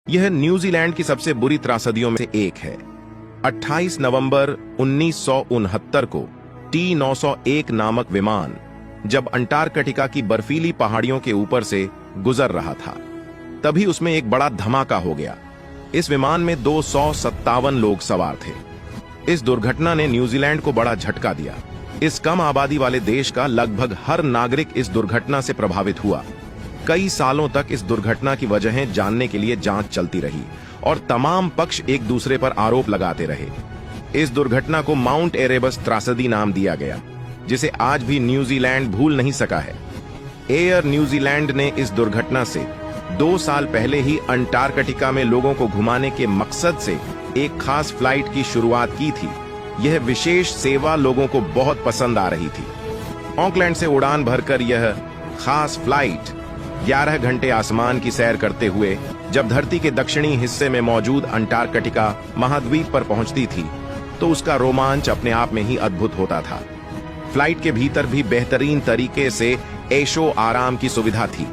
यह न्यूजीलैंड की सबसे बुरी त्रासदियों में से एक है। 28 नवंबर 1969 को T-901 नामक विमान जब अंटार्कटिका की बर्फीली पहाड़ियों के ऊपर से गुजर रहा था, तभी उसमें एक बड़ा धमाका हो गया। इस विमान में 257 लोग सवार थे। इस दुर्घटना ने न्यूजीलैंड को बड़ा झटका दिया। इस कम आबादी वाले देश का लगभग हर नागरिक इस दुर्घटना से प्रभावित हुआ। कई सालों तक इस दुर्घटना की वजहें जानने के लिए जांच चलती रही और तमाम पक्ष एक दूसरे पर आरोप लगाते रहे। इस दुर्घटना को माउंट एरेबस त्रासदी नाम दिया गया, जिसे आज भी न्यूजीलैंड भूल नहीं सका है। एयर न्यूजीलैंड ने इस दुर्घटना से 2 साल पहले ही अंटार्कटिका में लोगों को घुमाने के मकसद से एक खास फ्लाइट की शुरुआत की थी। यह विशेष सेवा लोगों को बहुत पसंद आ रही थी। ऑकलैंड से उड़ान भरकर यह खास फ्लाइट 11 घंटे आसमान की सैर करते हुए जब धरती के दक्षिणी हिस्से में मौजूद अंटार्कटिका महाद्वीप पर पहुंचती थी, तो उसका रोमांच अपने आप में ही अद्भुत होता था। फ्लाइट के भीतर भी बेहतरीन तरीके से ऐशो आराम की सुविधा थी।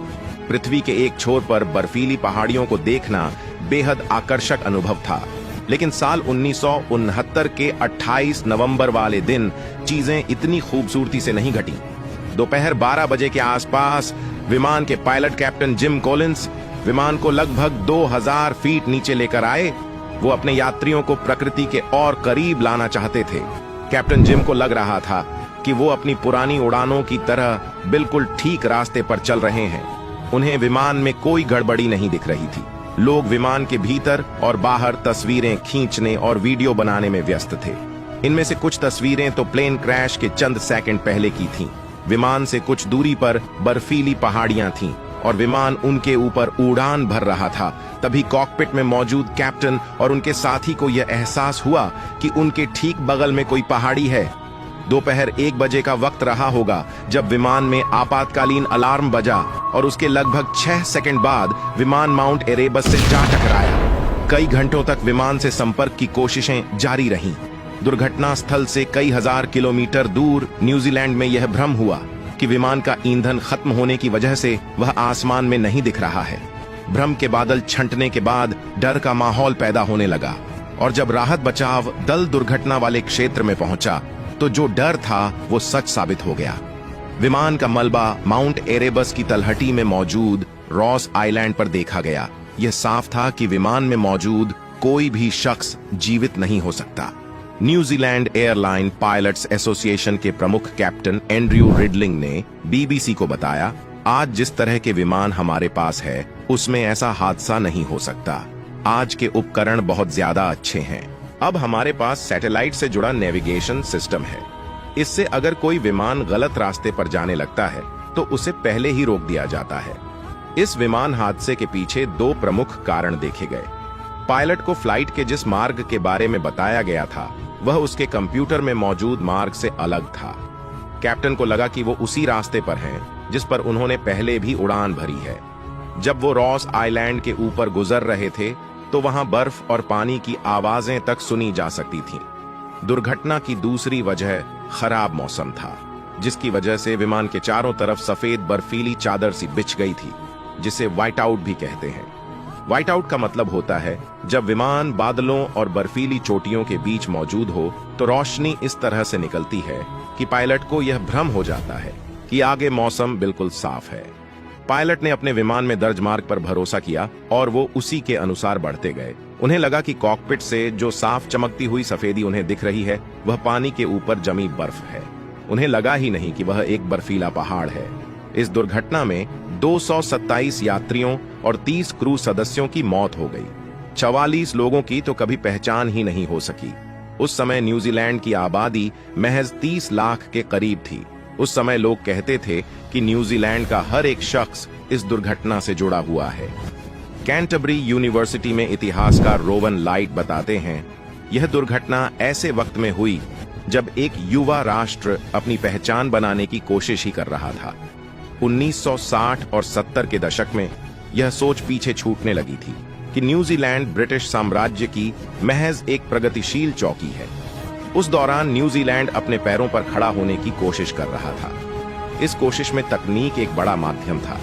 पृथ्वी के एक छोर पर बर्फीली पहाड़ियों को देखना बेहद आकर्षक अनुभव था। लेकिन साल 1969 के 28 नवंबर वाले दिन चीजें इतनी खूबसूरती से नहीं घटी। दोपहर 12 बजे के आसपास विमान के पायलट कैप्टन जिम कॉलिंस विमान को लगभग 2000 फीट नीचे लेकर आए। वो अपने यात्रियों को प्रकृति के और करीब लाना चाहते थे। कैप्टन जिम को लग रहा था कि वो अपनी पुरानी उड़ानों की तरह बिल्कुल ठीक रास्ते पर चल रहे हैं। उन्हें विमान में कोई गड़बड़ी नहीं दिख रही थी। लोग विमान के भीतर और बाहर तस्वीरें खींचने और वीडियो बनाने में व्यस्त थे। इनमें से कुछ तस्वीरें तो प्लेन क्रैश के चंद सेकंड पहले की थीं। विमान से कुछ दूरी पर बर्फीली पहाड़ियां थीं और विमान उनके ऊपर उड़ान भर रहा था। तभी कॉकपिट में मौजूद कैप्टन और उनके साथी को यह एहसास हुआ कि उनके ठीक बगल में कोई पहाड़ी है। दोपहर 1 बजे का वक्त रहा होगा जब विमान में आपातकालीन अलार्म बजा और उसके लगभग 6 सेकंड बाद विमान माउंट एरेबस से जा टकराया। कई घंटों तक विमान से संपर्क की कोशिशें जारी रहीं। दुर्घटना स्थल से कई हजार किलोमीटर दूर न्यूजीलैंड में यह भ्रम हुआ कि विमान का ईंधन खत्म होने की वजह से वह आसमान में नहीं दिख रहा है। भ्रम के बादल छंटने के बाद डर का माहौल पैदा होने लगा और जब राहत बचाव दल दुर्घटना वाले क्षेत्र में पहुंचा तो जो डर था वो सच साबित हो गया। विमान का मलबा माउंट एरेबस की तलहटी में मौजूद रॉस आइलैंड पर देखा गया। यह साफ था कि विमान में मौजूद कोई भी शख्स जीवित नहीं हो सकता। न्यूजीलैंड एयरलाइन पायलट्स एसोसिएशन के प्रमुख कैप्टन एंड्रयू रिडलिंग ने बीबीसी को बताया, आज जिस तरह के विमान हमारे पास है उसमें ऐसा हादसा नहीं हो सकता। आज के उपकरण बहुत ज्यादा अच्छे हैं। अब हमारे पास सैटेलाइट से जुड़ा नेविगेशन सिस्टम है। इससे अगर कोई विमान गलत रास्ते पर जाने लगता है तो उसे पहले ही रोक दिया जाता है। इस विमान हादसे के पीछे 2 प्रमुख कारण देखे गए। पायलट को फ्लाइट के जिस मार्ग के बारे में बताया गया था वह उसके कंप्यूटर में मौजूद मार्ग से अलग था। कैप्टन को लगा कि वो उसी रास्ते पर हैं जिस पर उन्होंने पहले भी उड़ान भरी है। जब वो रॉस आइलैंड के ऊपर गुजर रहे थे तो वहां बर्फ और पानी की आवाजें तक सुनी जा सकती थीं। दुर्घटना की दूसरी वजह खराब मौसम था, जिसकी वजह से विमान के चारों तरफ सफेद बर्फीली चादर सी बिछ गई थी, जिसे व्हाइट आउट भी कहते हैं। व्हाइट आउट का मतलब होता है जब विमान बादलों और बर्फीली चोटियों के बीच मौजूद हो तो रोशनी इस तरह से निकलती है कि पायलट को यह भ्रम हो जाता है कि आगे मौसम बिल्कुल साफ है। पायलट ने अपने विमान में दर्ज मार्ग पर भरोसा किया और वो उसी के अनुसार बढ़ते गए। उन्हें लगा कि कॉकपिट से जो साफ चमकती हुई सफेदी उन्हें दिख रही है वह पानी के ऊपर जमी बर्फ है। उन्हें लगा ही नहीं कि वह एक बर्फीला पहाड़ है। इस दुर्घटना में 227 यात्रियों और 30 क्रू सदस्यों की मौत हो गई। 44 लोगों की तो कभी पहचान ही नहीं हो सकी। उस समय न्यूजीलैंड की आबादी महज 30 लाख के करीब थी। उस समय लोग कहते थे कि न्यूजीलैंड का हर एक शख्स इस दुर्घटना से जुड़ा हुआ है। कैंटरबरी यूनिवर्सिटी में इतिहासकार रोवन लाइट बताते हैं, यह दुर्घटना ऐसे वक्त में हुई जब एक युवा राष्ट्र अपनी पहचान बनाने की कोशिश ही कर रहा था। 1960 और 70 के दशक में यह सोच पीछे छूटने लगी थी कि न्यूजीलैंड ब्रिटिश साम्राज्य की महज एक प्रगतिशील चौकी है। उस दौरान न्यूजीलैंड अपने पैरों पर खड़ा होने की कोशिश कर रहा था। इस कोशिश में तकनीक एक बड़ा माध्यम था।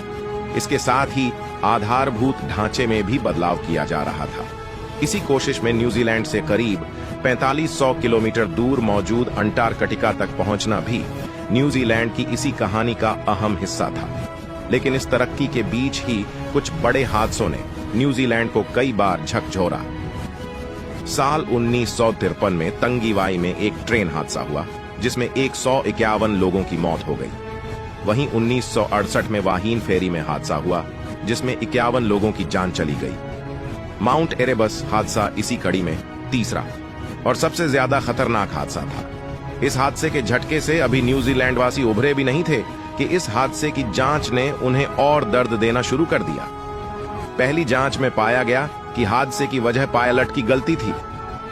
इसके साथ ही आधारभूत ढांचे में भी बदलाव किया जा रहा था। इसी कोशिश में न्यूजीलैंड से करीब 4500 किलोमीटर दूर मौजूद अंटार्कटिका तक पहुंचना भी न्यूजीलैंड की इसी कहानी का अहम हिस्सा था। लेकिन इस तरक्की के बीच ही कुछ बड़े हादसों ने न्यूजीलैंड को कई बार झकझोरा। साल 1953 में तंगीवाई में एक ट्रेन हादसा हुआ जिसमें 151 लोगों की मौत हो गई। वहीं 1968 में वाहीन फेरी में हादसा हुआ जिसमें 51 लोगों की जान चली गई। माउंट एरेबस हादसा इसी कड़ी में तीसरा और सबसे ज्यादा खतरनाक हादसा था। इस हादसे के झटके से अभी न्यूजीलैंड वासी उभरे भी नहीं थे कि इस हादसे की जांच ने उन्हें और दर्द देना शुरू कर दिया। पहली जांच में पाया गया कि हादसे की वजह पायलट की गलती थी।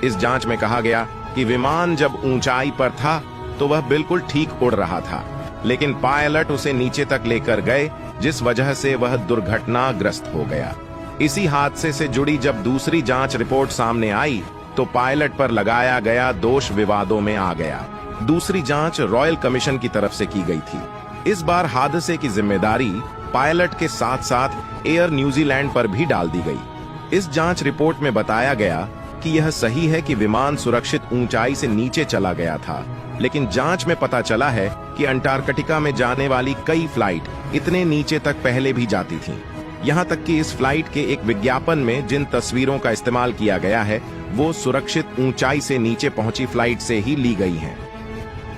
इस जांच में कहा गया कि विमान जब ऊंचाई पर था तो वह बिल्कुल ठीक उड़ रहा था, लेकिन पायलट उसे नीचे तक लेकर गए जिस वजह से वह दुर्घटनाग्रस्त हो गया। इसी हादसे से जुड़ी जब दूसरी जांच रिपोर्ट सामने आई तो पायलट पर लगाया गया दोष विवादों में आ गया। दूसरी जांच रॉयल कमीशन की तरफ से की गई थी। इस बार हादसे की जिम्मेदारी पायलट के साथ साथ एयर न्यूजीलैंड पर भी डाल दी गई। इस जांच रिपोर्ट में बताया गया कि यह सही है कि विमान सुरक्षित ऊंचाई से नीचे चला गया था, लेकिन जांच में पता चला है कि अंटार्कटिका में जाने वाली कई फ्लाइट इतने नीचे तक पहले भी जाती थीं। यहां तक कि इस फ्लाइट के एक विज्ञापन में जिन तस्वीरों का इस्तेमाल किया गया है वो सुरक्षित ऊंचाई से नीचे पहुंची फ्लाइट से ही ली गई हैं।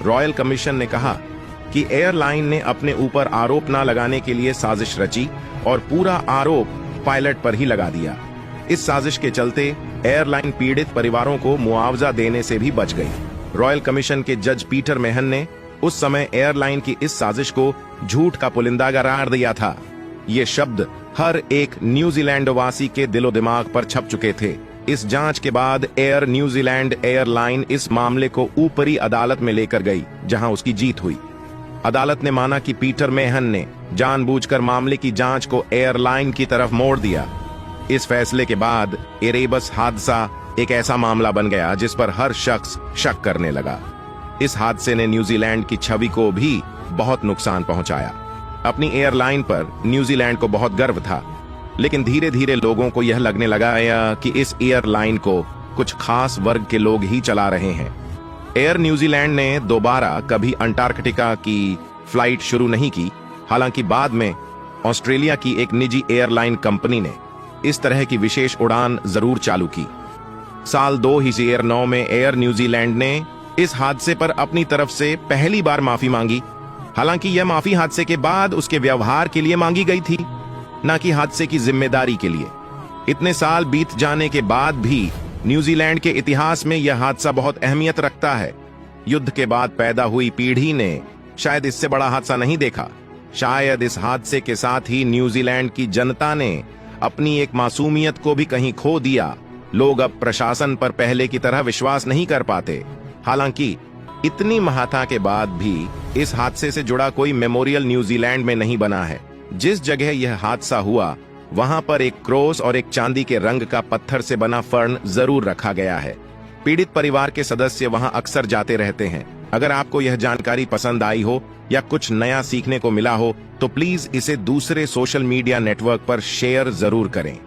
रॉयल कमीशन ने कहा कि एयरलाइन ने अपने ऊपर आरोप न लगाने के लिए साजिश रची और पूरा आरोप पायलट पर ही लगा दिया। इस साजिश के चलते एयरलाइन पीड़ित परिवारों को मुआवजा देने से भी बच गई। रॉयल कमीशन के जज पीटर मेहन ने उस समय एयरलाइन की इस साजिश को झूठ का पुलिंदा करार दिया था। ये शब्द हर एक न्यूजीलैंड वासी के दिलो दिमाग पर छप चुके थे। इस जांच के बाद एयर न्यूजीलैंड एयरलाइन इस मामले को ऊपरी अदालत में लेकर गई जहां उसकी जीत हुई। अदालत ने माना कि पीटर मेहन ने जानबूझकर मामले की जांच को एयरलाइन की तरफ मोड़ दिया। इस फैसले के बाद एरेबस हादसा एक ऐसा मामला बन गया जिस पर हर शख्स शक करने लगा। इस हादसे ने न्यूजीलैंड की छवि को भी बहुत नुकसान पहुंचाया। अपनी एयरलाइन पर न्यूजीलैंड को बहुत गर्व था, लेकिन धीरे धीरे लोगों को यह लगने लगा कि इस एयरलाइन को कुछ खास वर्ग के लोग ही चला रहे हैं। एयर न्यूजीलैंड ने दोबारा कभी अंटार्कटिका की फ्लाइट शुरू नहीं की। हालांकि बाद में ऑस्ट्रेलिया की एक निजी एयरलाइन कंपनी ने इस तरह की विशेष उड़ान जरूर चालू की। साल 2009 में एयर न्यूजीलैंड ने इस हादसे पर अपनी तरफ से पहली बार माफी मांगी। हालांकि यह माफी हादसे के बाद उसके व्यवहार के लिए मांगी गई थी, न कि हादसे की जिम्मेदारी के लिए। इतने साल बीत जाने के बाद भी न्यूजीलैंड के इतिहास में यह हादसा बहुत अहमियत रखता है। युद्ध के बाद पैदा हुई पीढ़ी ने शायद इससे बड़ा हादसा नहीं देखा। शायद इस हादसे के साथ ही न्यूजीलैंड की जनता ने अपनी एक मासूमियत को भी कहीं खो दिया। लोग अब प्रशासन पर पहले की तरह विश्वास नहीं कर पाते। हालांकि इतनी महाता के बाद भी इस हादसे से जुड़ा कोई मेमोरियल न्यूजीलैंड में नहीं बना है। जिस जगह यह हादसा हुआ वहां पर एक क्रॉस और एक चांदी के रंग का पत्थर से बना फर्न जरूर रखा गया है। पीड़ित परिवार के सदस्य वहां अक्सर जाते रहते हैं। अगर आपको यह जानकारी पसंद आई हो या कुछ नया सीखने को मिला हो तो प्लीज इसे दूसरे सोशल मीडिया नेटवर्क पर शेयर जरूर करें।